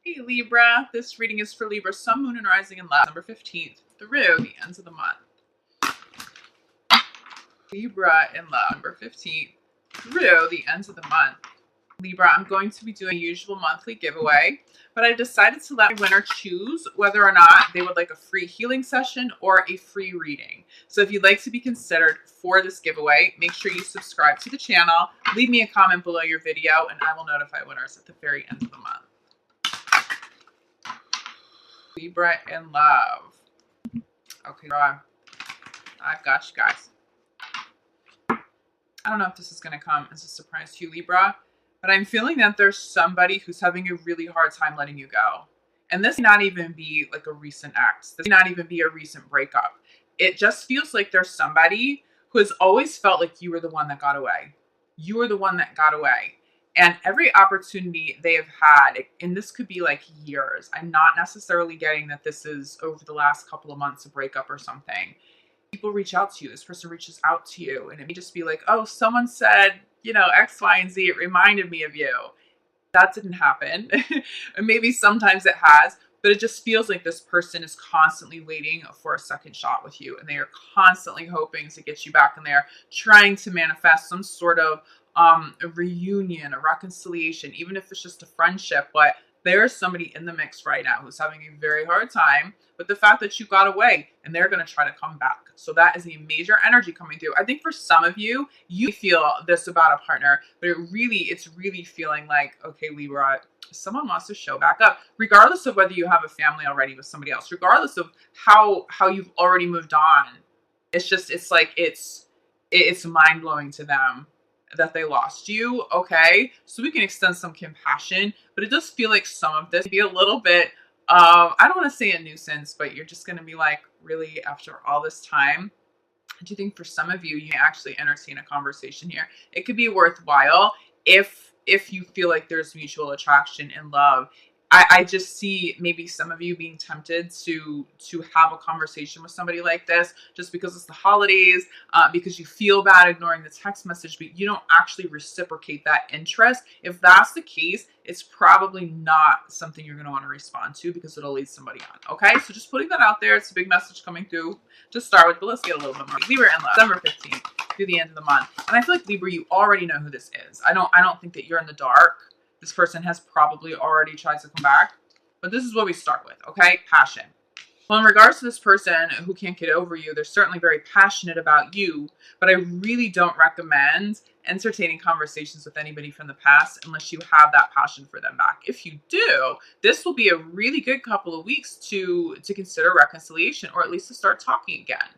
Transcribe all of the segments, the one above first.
Hey Libra, this reading is for Libra, Sun, Moon, and Rising in Love, December 15th through the ends of the month. Libra in Love, December 15th through the ends of the month. Libra, I'm going to be doing a usual monthly giveaway, but I decided to let my winner choose whether or not they would like a free healing session or a free reading. So if you'd like to be considered for this giveaway, make sure you subscribe to the channel, leave me a comment below your video, and I will notify winners at the very end of the month. Libra in Love. Okay, I've got you guys. I don't know if this is going to come as a surprise to you, Libra, but I'm feeling that there's somebody who's having a really hard time letting you go. And this may not even be like a recent ex. This may not even be a recent breakup. It just feels like there's somebody who has always felt like you were the one that got away. You were the one that got away. And every opportunity they have had, and this could be like years, I'm not necessarily getting that this is over the last couple of months, a breakup or something. People reach out to you. This person reaches out to you, and it may just be like, oh, someone said, X, Y, and Z. It reminded me of you. That didn't happen. And maybe sometimes it has, but it just feels like this person is constantly waiting for a second shot with you, and they are constantly hoping to get you back in there, trying to manifest some sort of a reunion, a reconciliation, even if it's just a friendship. But there's somebody in the mix right now who's having a very hard time with the fact that you got away, and they're going to try to come back. So that is a major energy coming through. I think for some of you, you feel this about a partner, but it's really feeling like, okay, Libra, someone wants to show back up, regardless of whether you have a family already with somebody else, regardless of how you've already moved on. It's mind blowing to them that they lost you. Okay, so we can extend some compassion, but it does feel like some of this be a little bit I don't want to say a nuisance, but you're just going to be like, really, after all this time? Do you think for some of you, you can actually entertain a conversation here? It could be worthwhile if you feel like there's mutual attraction and love. I just see maybe some of you being tempted to have a conversation with somebody like this just because it's the holidays, because you feel bad ignoring the text message, but you don't actually reciprocate that interest. If that's the case, it's probably not something you're going to want to respond to because it'll lead somebody on. Okay, so just putting that out there. It's a big message coming through to start with, but let's get a little bit more. Libra in Love, December 15th through the end of the month. And I feel like, Libra, you already know who this is. I don't think that you're in the dark. This person has probably already tried to come back, but this is what we start with, okay? Passion. Well, in regards to this person who can't get over you, they're certainly very passionate about you, but I really don't recommend entertaining conversations with anybody from the past unless you have that passion for them back. If you do, this will be a really good couple of weeks to consider reconciliation, or at least to start talking again.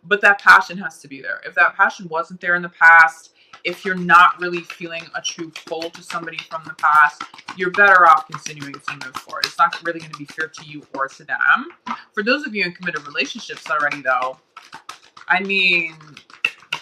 But that passion has to be there. If that passion wasn't there in the past, if you're not really feeling a true pull to somebody from the past, you're better off continuing to move forward. It's not really going to be fair to you or to them. For those of you in committed relationships already, though, I mean,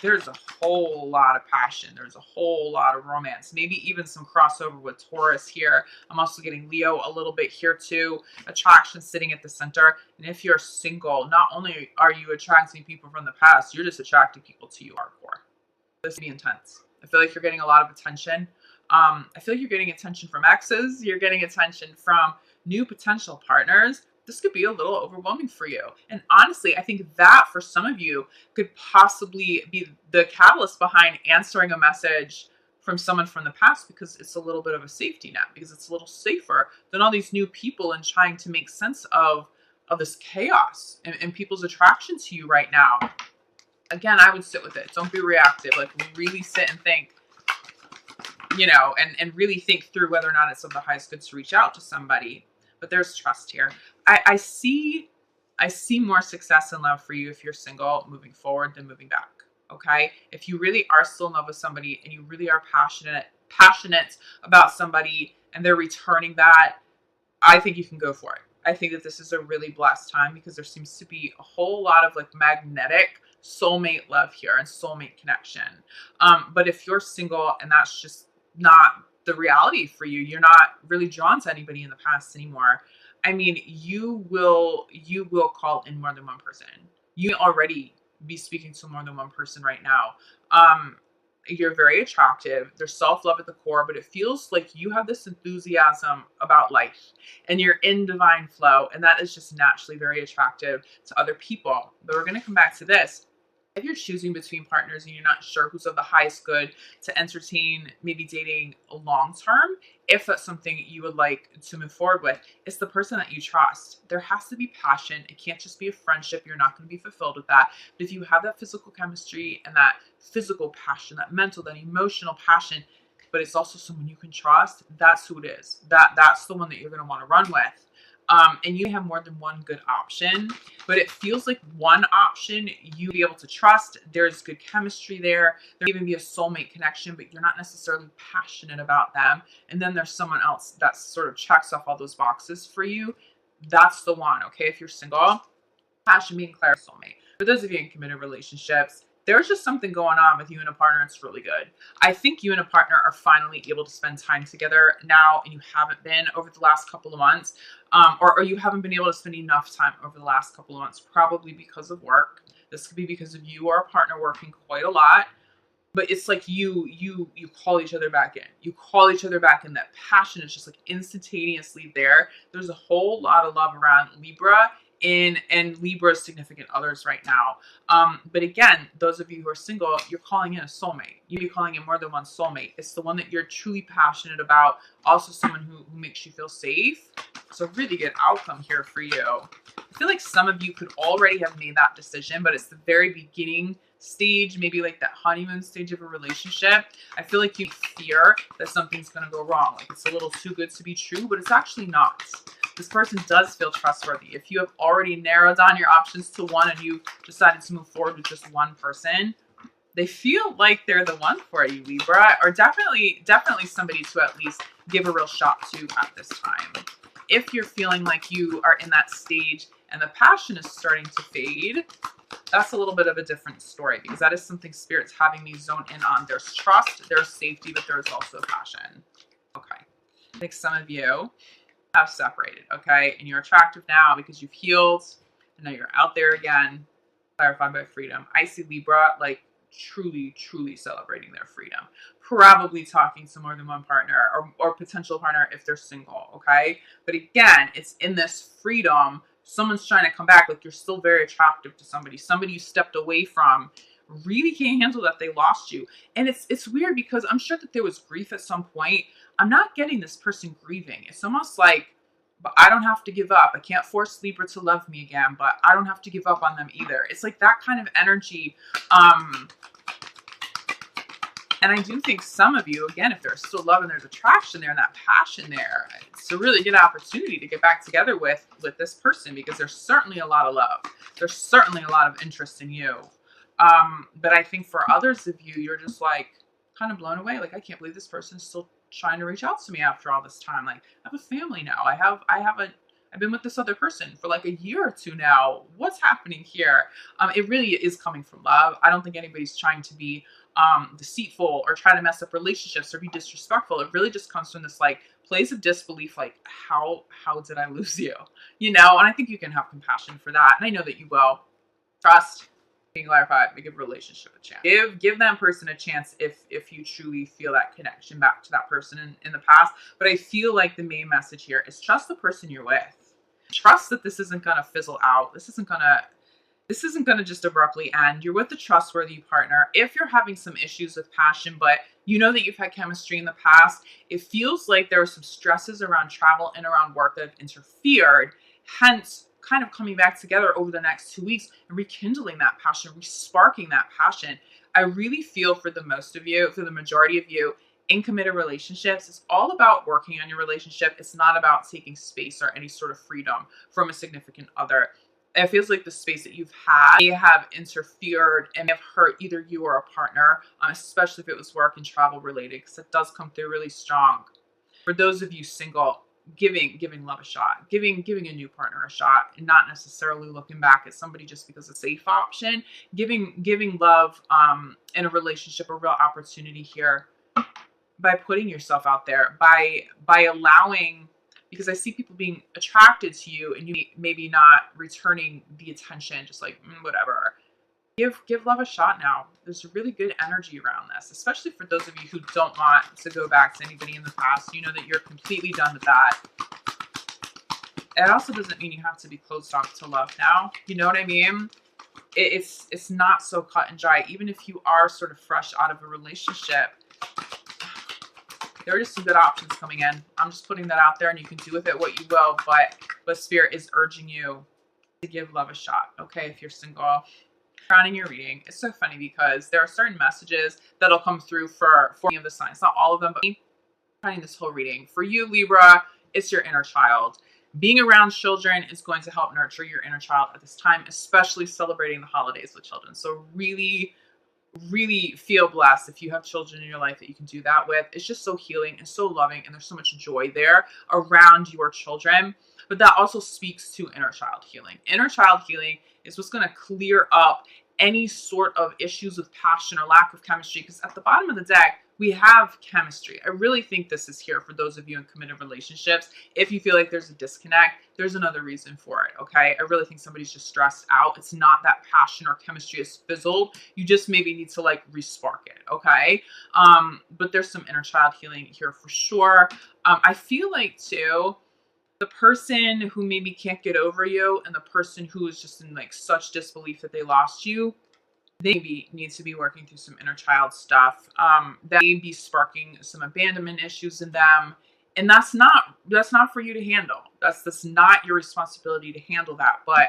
there's a whole lot of passion. There's a whole lot of romance. Maybe even some crossover with Taurus here. I'm also getting Leo a little bit here too. Attraction sitting at the center. And if you're single, not only are you attracting people from the past, you're just attracting people to you hardcore. This would be intense. I feel like you're getting a lot of attention. I feel like you're getting attention from exes. You're getting attention from new potential partners. This could be a little overwhelming for you. And honestly, I think that for some of you could possibly be the catalyst behind answering a message from someone from the past, because it's a little bit of a safety net, because it's a little safer than all these new people and trying to make sense of this chaos and people's attraction to you right now. Again, I would sit with it. Don't be reactive. Like, really sit and think, and really think through whether or not it's of the highest good to reach out to somebody. But there's trust here. I see more success and love for you if you're single moving forward than moving back. Okay? If you really are still in love with somebody and you really are passionate about somebody and they're returning that, I think you can go for it. I think that this is a really blessed time because there seems to be a whole lot of like magnetic soulmate love here and soulmate connection. But if you're single and that's just not the reality for you, you're not really drawn to anybody in the past anymore. I mean, you will call in more than one person. You already be speaking to more than one person right now. You're very attractive. There's self-love at the core, but it feels like you have this enthusiasm about life and you're in divine flow. And that is just naturally very attractive to other people. But we're going to come back to this. If you're choosing between partners and you're not sure who's of the highest good to entertain, maybe dating long term, if that's something you would like to move forward with, it's the person that you trust. There has to be passion. It can't just be a friendship. You're not going to be fulfilled with that. But if you have that physical chemistry and that physical passion, that mental, that emotional passion, but it's also someone you can trust, that's who it is. That's the one that you're going to want to run with. And you have more than one good option, but it feels like one option you be able to trust. There's good chemistry there. There may even be a soulmate connection, but you're not necessarily passionate about them. And then there's someone else that sort of checks off all those boxes for you. That's the one, okay? If you're single, passion being clear, soulmate. For those of you in committed relationships, there's just something going on with you and a partner. It's really good. I think you and a partner are finally able to spend time together now, and you haven't been over the last couple of months, or you haven't been able to spend enough time over the last couple of months, probably because of work. This could be because of you or a partner working quite a lot. But it's like you call each other back in. You call each other back in. That passion is just like instantaneously there. There's a whole lot of love around Libra and Libra's significant others right now. But again, those of you who are single, you're calling in a soulmate. You'd be calling in more than one soulmate. It's the one that you're truly passionate about. Also someone who makes you feel safe. So really good outcome here for you. I feel like some of you could already have made that decision, but it's the very beginning stage, maybe like that honeymoon stage of a relationship. I feel like you fear that something's going to go wrong. Like it's a little too good to be true, but it's actually not. This person does feel trustworthy. If you have already narrowed down your options to one and you decided to move forward with just one person, they feel like they're the one for you, Libra, or definitely somebody to at least give a real shot to at this time. If you're feeling like you are in that stage and the passion is starting to fade, that's a little bit of a different story, because that is something Spirit's having me zone in on. There's trust, there's safety, but there's also passion. Okay. I think some of you have separated, okay? And you're attractive now because you've healed, and now you're out there again, clarified by freedom. I see Libra like truly celebrating their freedom. Probably talking to more than one partner or potential partner if they're single, okay? But again, it's in this freedom. Someone's trying to come back, like you're still very attractive to somebody you stepped away from, really can't handle that they lost you. And it's weird because I'm sure that there was grief at some point. I'm not getting this person grieving. It's almost like, but I don't have to give up. I can't force Libra to love me again, but I don't have to give up on them either. It's like that kind of energy. And I do think some of you, again, if there's still love and there's attraction there and that passion there, it's a really good opportunity to get back together with this person, because there's certainly a lot of love. There's certainly a lot of interest in you. But I think for others of you, you're just like kind of blown away. Like, I can't believe this person's still trying to reach out to me after all this time. Like, I have a family now. I've been with this other person for like a year or two now. What's happening here? It really is coming from love. I don't think anybody's trying to be deceitful or try to mess up relationships or be disrespectful. It really just comes from this like place of disbelief, like how did I lose you? You know, and I think you can have compassion for that. And I know that you will. Trust, being clarified, give a relationship a chance. Give that person a chance if you truly feel that connection back to that person in the past. But I feel like the main message here is trust the person you're with. Trust that this isn't gonna fizzle out. This isn't gonna just abruptly end. You're with a trustworthy partner. If you're having some issues with passion, but you know that you've had chemistry in the past, it feels like there are some stresses around travel and around work that have interfered. Hence, kind of coming back together over the next 2 weeks and rekindling that passion, resparking that passion. I really feel for the most of you, for the majority of you in committed relationships, it's all about working on your relationship. It's not about taking space or any sort of freedom from a significant other. It feels like the space that you've had may have interfered and may have hurt either you or a partner, especially if it was work and travel related, because it does come through really strong. For those of you single, giving love a shot, giving a new partner a shot, and not necessarily looking back at somebody just because it's a safe option. Giving love in a relationship a real opportunity here by putting yourself out there, by allowing, because I see people being attracted to you and you maybe not returning the attention, just like whatever. Give love a shot now. There's a really good energy around this, especially for those of you who don't want to go back to anybody in the past. You know that you're completely done with that. It also doesn't mean you have to be closed off to love now. You know what I mean? It's not so cut and dry. Even if you are sort of fresh out of a relationship, there are just some good options coming in. I'm just putting that out there, and you can do with it what you will. But Spirit is urging you to give love a shot. Okay, if you're single. Crowning your reading. It's so funny because there are certain messages that'll come through for any of the signs, not all of them, but crowning this whole reading. For you, Libra, it's your inner child. Being around children is going to help nurture your inner child at this time, especially celebrating the holidays with children. So really, really feel blessed if you have children in your life that you can do that with. It's just so healing and so loving, and there's so much joy there around your children. But that also speaks to inner child healing. Inner child healing is what's going to clear up any sort of issues with passion or lack of chemistry, because at the bottom of the deck, we have chemistry. I really think this is here for those of you in committed relationships. If you feel like there's a disconnect, there's another reason for it, okay? I really think somebody's just stressed out. It's not that passion or chemistry is fizzled. You just maybe need to like respark it, okay? But there's some inner child healing here for sure. I feel like too, the person who maybe can't get over you and the person who is just in like such disbelief that they lost you, they maybe need to be working through some inner child stuff that may be sparking some abandonment issues in them. And that's not for you to handle. That's not your responsibility to handle that, but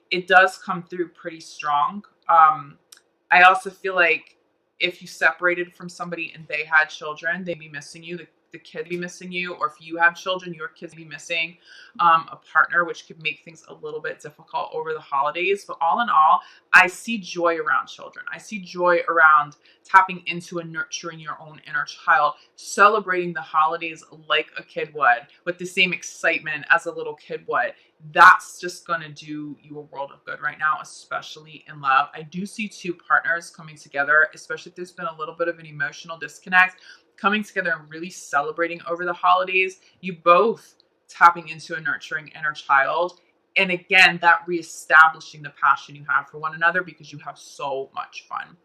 it does come through pretty strong. I also feel like if you separated from somebody and they had children, they'd be missing you. The kid be missing you, or if you have children, your kids be missing a partner, which could make things a little bit difficult over the holidays. But all in all, I see joy around children. I see joy around tapping into and nurturing your own inner child, celebrating the holidays like a kid would, with the same excitement as a little kid would. That's just going to do you a world of good right now, especially in love. I do see two partners coming together, especially if there's been a little bit of an emotional disconnect, coming together and really celebrating over the holidays. You both tapping into a nurturing inner child. And again, that reestablishing the passion you have for one another because you have so much fun.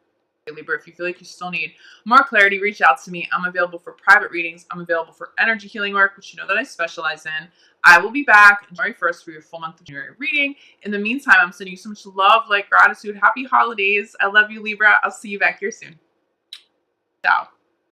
Libra, if you feel like you still need more clarity, reach out to me. I'm available for private readings. I'm available for energy healing work, which you know that I specialize in. I will be back January 1st for your full month of January reading. In the meantime, I'm sending you so much love, light, gratitude. Happy holidays. I love you, Libra. I'll see you back here soon. Ciao.